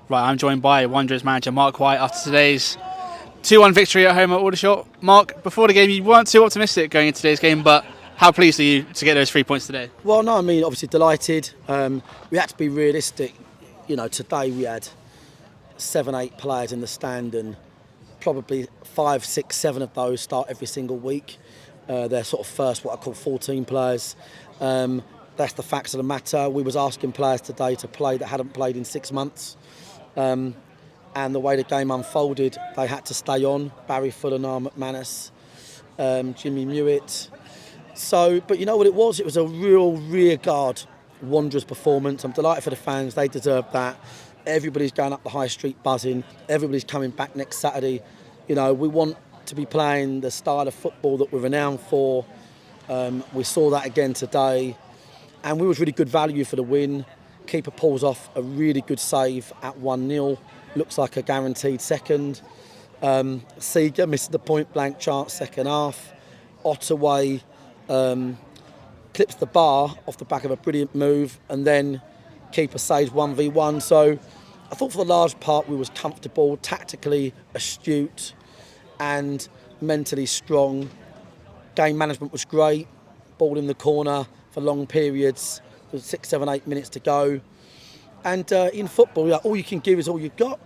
Right, I'm joined by Wanderers manager Mark White after today's 2-1 victory at home at Aldershot. Mark, before the game, you weren't too optimistic going into today's game, but how pleased are you to get those 3 points today? Well, no, I mean, obviously delighted. We had to be realistic. You know, today we had 7, 8 players in the stand, and probably 5, 6, 7 of those start every single week. They're sort of first, what I call 14 players. That's the facts of the matter. We was asking players today to play that hadn't played in 6 months. And the way the game unfolded, they had to stay on. Barry Fuller, McManus, Jimmy Mewett. So, but you know what it was? It was a real rearguard Wanderers performance. I'm delighted for the fans. They deserve that. Everybody's going up the high street buzzing. Everybody's coming back next Saturday. You know, we want to be playing the style of football that we're renowned for. We saw that again today. And we was really good value for the win. Keeper pulls off a really good save at 1-0. Looks like a guaranteed second. Seeger misses the point blank chance second half. Ottaway clips the bar off the back of a brilliant move, and then keeper saves 1v1. So I thought for the large part we was comfortable, tactically astute and mentally strong. Game management was great. Ball in the corner for long periods. There was 6, 7, 8 minutes to go. And in football, all you can give is all you've got.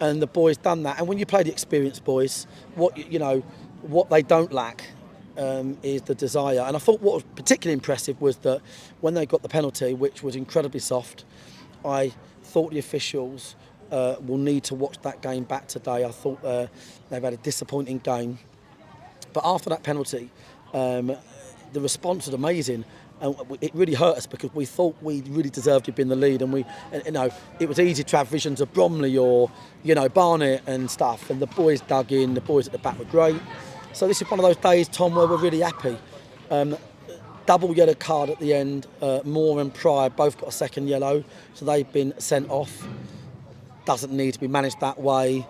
And the boys done that. And when you play the experienced boys, what they don't lack is the desire. And I thought what was particularly impressive was that when they got the penalty, which was incredibly soft, I thought the officials will need to watch that game back today. I thought they've had a disappointing game. But after that penalty, the response was amazing. And it really hurt us because we thought we really deserved to be in the lead, and it was easy to have visions of Bromley or Barnet and stuff, and the boys dug in. The boys at the back were great. So this is one of those days, Tom, where we're really happy. Double yellow card at the end. Moore and Pryor both got a second yellow, so they've been sent off. Doesn't need to be managed that way.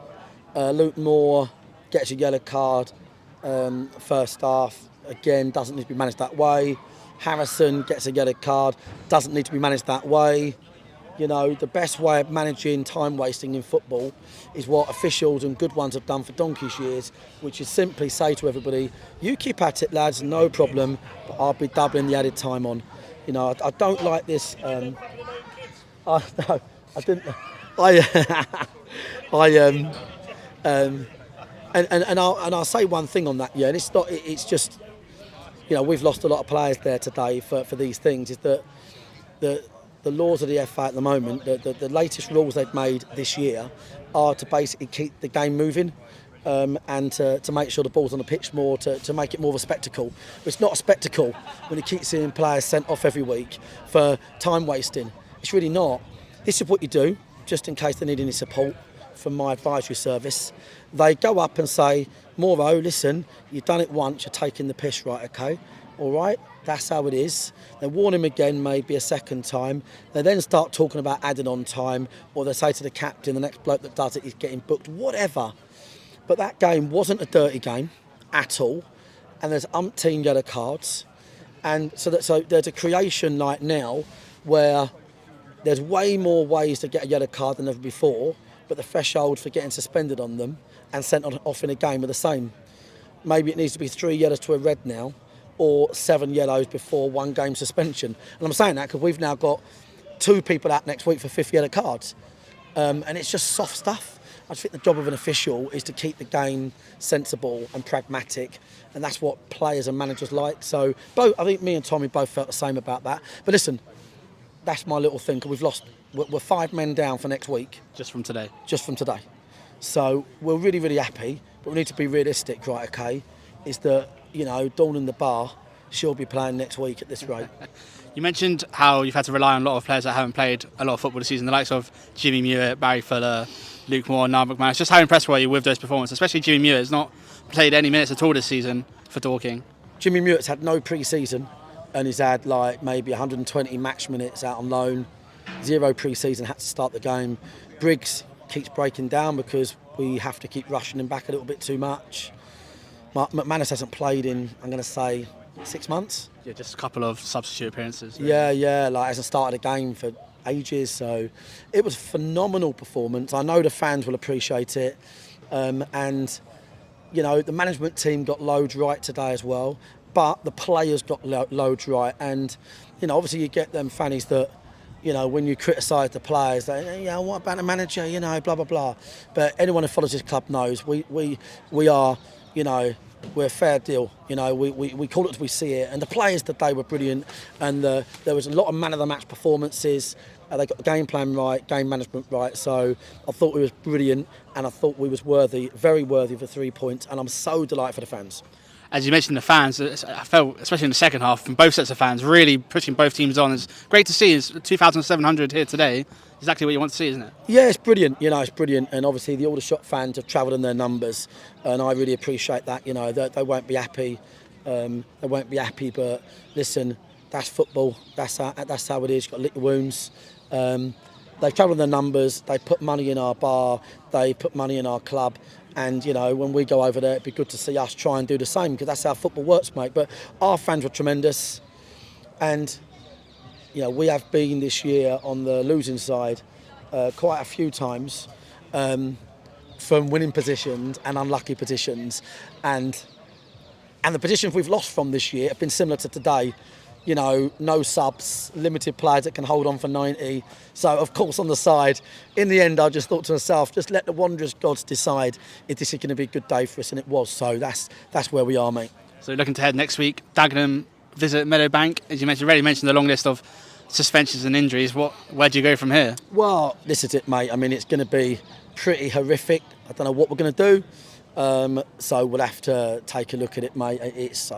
Luke Moore gets a yellow card first half. Again, doesn't need to be managed that way. Harrison gets a yellow card, doesn't need to be managed that way. You know, the best way of managing time wasting in football is what officials and good ones have done for donkey's years, which is simply say to everybody, you keep at it, lads, no problem, but I'll be doubling the added time on. You know, I don't like this. No, I didn't. And I'll say one thing on that. Yeah, and it's just. You know, we've lost a lot of players there today for these things. Is that the laws of the FA at the moment, the latest rules they've made this year are to basically keep the game moving and to make sure the ball's on the pitch more, to make it more of a spectacle. It's not a spectacle when you keep seeing players sent off every week for time wasting. It's really not. This is what you do, just in case they need any support from my advisory service. They go up and say, Moro, listen, you've done it once, you're taking the piss, right, okay? All right, that's how it is. They warn him again maybe a second time. They then start talking about adding on time, or they say to the captain, the next bloke that does it is getting booked, whatever. But that game wasn't a dirty game at all, and there's umpteen yellow cards. And so there's a creation like now where there's way more ways to get a yellow card than ever before, but the threshold for getting suspended on them and sent off in a game are the same. Maybe it needs to be 3 yellows to a red now, or 7 yellows before 1 game suspension. And I'm saying that because we've now got 2 people out next week for 5th yellow cards. And it's just soft stuff. I just think the job of an official is to keep the game sensible and pragmatic, and that's what players and managers like. So I think me and Tommy both felt the same about that. But listen, that's my little thing, because we've lost. We're 5 men down for next week. Just from today? Just from today. So we're really, really happy, but we need to be realistic, right, okay? Is that, Dawn in the bar, she'll be playing next week at this rate. You mentioned how you've had to rely on a lot of players that haven't played a lot of football this season, the likes of Jimmy Mewett, Barry Fuller, Luke Moore, Niall McManus. Just how impressed were you with those performances, especially Jimmy Mewett has not played any minutes at all this season for Dorking? Jimmy Mewett's had no pre-season, and he's had maybe 120 match minutes out on loan. 0 pre-season, had to start the game. Briggs keeps breaking down because we have to keep rushing him back a little bit too much. McManus hasn't played in, I'm going to say, 6 months. Yeah, just a couple of substitute appearances. Really. Yeah, hasn't started a game for ages. So it was a phenomenal performance. I know the fans will appreciate it, and you know, the management team got loads right today as well, but the players got loads right. And you know, obviously you get them fannies that, you know, when you criticise the players, they, yeah, what about the manager, you know, blah blah blah. But anyone who follows this club knows we are, you know, we're a fair deal. You know, we call it as we see it. And the players today were brilliant, and there was a lot of man of the match performances. They got the game plan right, game management right. So I thought we was brilliant, and I thought we was worthy, very worthy of the 3 points. And I'm so delighted for the fans. As you mentioned, the fans, I felt, especially in the second half, from both sets of fans, really pushing both teams on. It's great to see. It's 2,700 here today. Exactly what you want to see, isn't it? Yeah, it's brilliant. You know, it's brilliant. And obviously the Aldershot fans have travelled in their numbers, and I really appreciate that. You know, they won't be happy. They won't be happy, but listen, that's football. That's how it is. You've got to lick your wounds. They travel in their numbers. They put money in our bar. They put money in our club. And, you know, when we go over there, it'd be good to see us try and do the same, because that's how football works, mate. But our fans were tremendous. And, you know, we have been this year on the losing side quite a few times, from winning positions and unlucky positions. And the positions we've lost from this year have been similar to today. You know, no subs, limited players that can hold on for 90. So, of course, on the side, in the end, I just thought to myself, just let the Wanderers gods decide if this is going to be a good day for us, and it was. So that's where we are, mate. So looking to head next week, Dagenham visit Meadowbank. As you mentioned, already mentioned the long list of suspensions and injuries. Where do you go from here? Well, this is it, mate. I mean, it's going to be pretty horrific. I don't know what we're going to do. So we'll have to take a look at it, mate. It's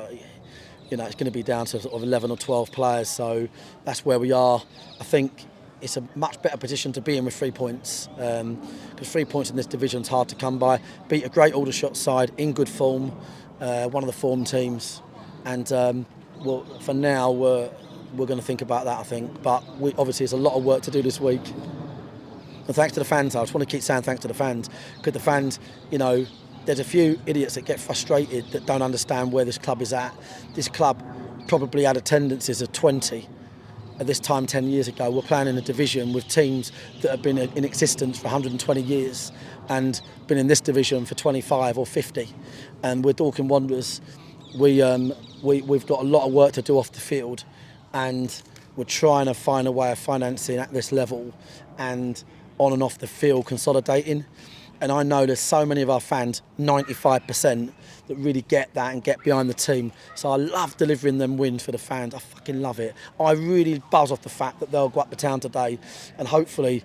you know, it's going to be down to sort of 11 or 12 players, so that's where we are. I think it's a much better position to be in with 3 points, because 3 points in this division is hard to come by. Beat a great Aldershot side in good form, one of the form teams, and well, for now we're going to think about that, I think. But obviously there's a lot of work to do this week. And thanks to the fans, I just want to keep saying thanks to the fans, because the fans, you know, there's a few idiots that get frustrated that don't understand where this club is at. This club probably had attendances of 20 at this time 10 years ago. We're playing in a division with teams that have been in existence for 120 years and been in this division for 25 or 50. And with Dorking Wanderers, we've got a lot of work to do off the field, and we're trying to find a way of financing at this level and on and off the field consolidating. And I know there's so many of our fans, 95%, that really get that and get behind the team. So I love delivering them wins for the fans. I fucking love it. I really buzz off the fact that they'll go up to town today and hopefully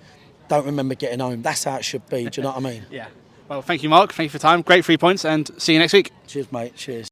don't remember getting home. That's how it should be. Do you know what I mean? Yeah. Well, thank you, Mark. Thank you for your time. Great 3 points, and see you next week. Cheers, mate. Cheers.